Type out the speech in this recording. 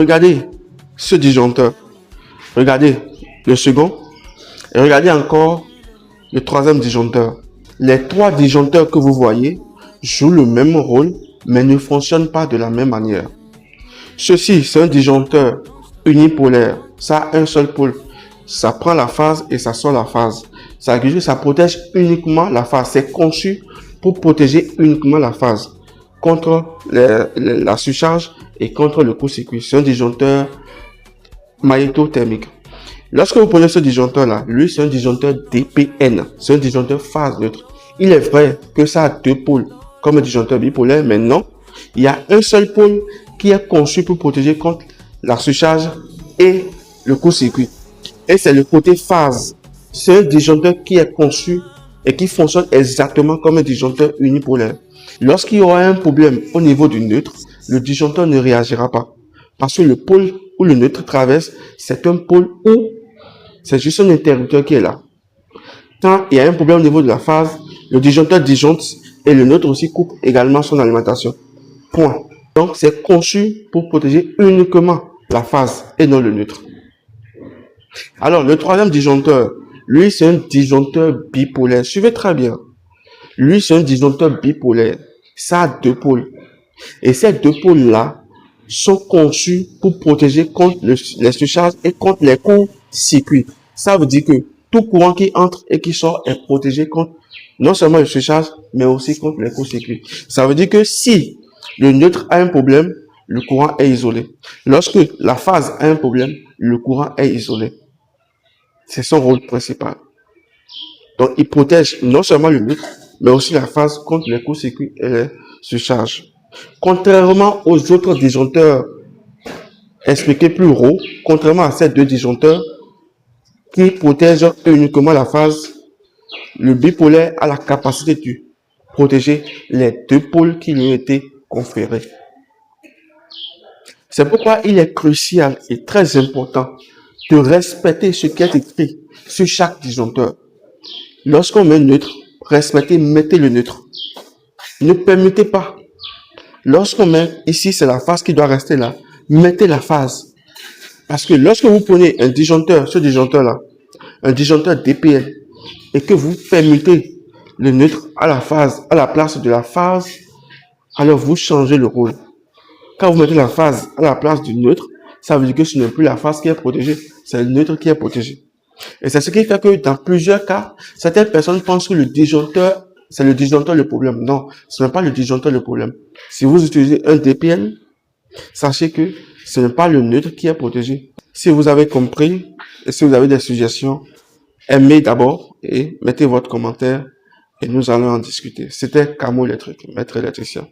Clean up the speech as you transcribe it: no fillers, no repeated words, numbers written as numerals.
Regardez ce disjoncteur. Regardez le second. Et regardez encore le troisième disjoncteur. Les trois disjoncteurs que vous voyez jouent le même rôle, mais ne fonctionnent pas de la même manière. Ceci, c'est un disjoncteur unipolaire. Ça a un seul pôle. Ça prend la phase et ça sort la phase. Ça protège uniquement la phase. C'est conçu pour protéger uniquement la phase contre la surcharge et contre le court-circuit. C'est un disjoncteur magnétothermique. Lorsque vous prenez ce disjoncteur-là, lui, c'est un disjoncteur DPN. C'est un disjoncteur phase neutre. Il est vrai que ça a deux pôles, comme un disjoncteur bipolaire, mais non. Il y a un seul pôle qui est conçu pour protéger contre la surcharge et le court-circuit. Et c'est le côté phase. C'est un disjoncteur qui est conçu et qui fonctionne exactement comme un disjoncteur unipolaire. Lorsqu'il y aura un problème au niveau du neutre, le disjoncteur ne réagira pas. Parce que le pôle où le neutre traverse, c'est un pôle où c'est juste un interrupteur qui est là. Quand il y a un problème au niveau de la phase, le disjoncteur disjoncte et le neutre aussi coupe également son alimentation. Point. Donc, c'est conçu pour protéger uniquement la phase et non le neutre. Alors, le troisième disjoncteur, lui, c'est un disjoncteur bipolaire. Suivez très bien. Lui, c'est un disjoncteur bipolaire. Ça a deux pôles. Et ces deux pôles-là sont conçus pour protéger contre les surcharges et contre les courts-circuits. Ça veut dire que tout courant qui entre et qui sort est protégé contre non seulement les surcharges, mais aussi contre les courts-circuits. Ça veut dire que si le neutre a un problème, le courant est isolé. Lorsque la phase a un problème, le courant est isolé. C'est son rôle principal. Donc, il protège non seulement le neutre, mais aussi la phase contre les courts-circuits et les surcharges. Contrairement aux autres disjoncteurs expliqués plus haut, contrairement à ces deux disjoncteurs qui protègent uniquement la phase, le bipolaire a la capacité de protéger les deux pôles qui lui ont été conférés. C'est pourquoi il est crucial et très important de respecter ce qui est écrit sur chaque disjoncteur. Lorsqu'on met neutre, mettez le neutre. Ne permettez pas. Lorsqu'on met ici, c'est la phase qui doit rester là. Mettez la phase. Parce que lorsque vous prenez un disjoncteur, ce disjoncteur-là, un disjoncteur DPL, et que vous permettez le neutre à la phase, à la place de la phase, alors vous changez le rôle. Quand vous mettez la phase à la place du neutre, ça veut dire que ce n'est plus la phase qui est protégée, c'est le neutre qui est protégé. Et c'est ce qui fait que dans plusieurs cas, certaines personnes pensent que le disjoncteur, c'est le disjoncteur le problème. Non, ce n'est pas le disjoncteur le problème. Si vous utilisez un DPL, sachez que ce n'est pas le neutre qui est protégé. Si vous avez compris et si vous avez des suggestions, aimez d'abord et mettez votre commentaire et nous allons en discuter. C'était Camo Électrique, maître électricien.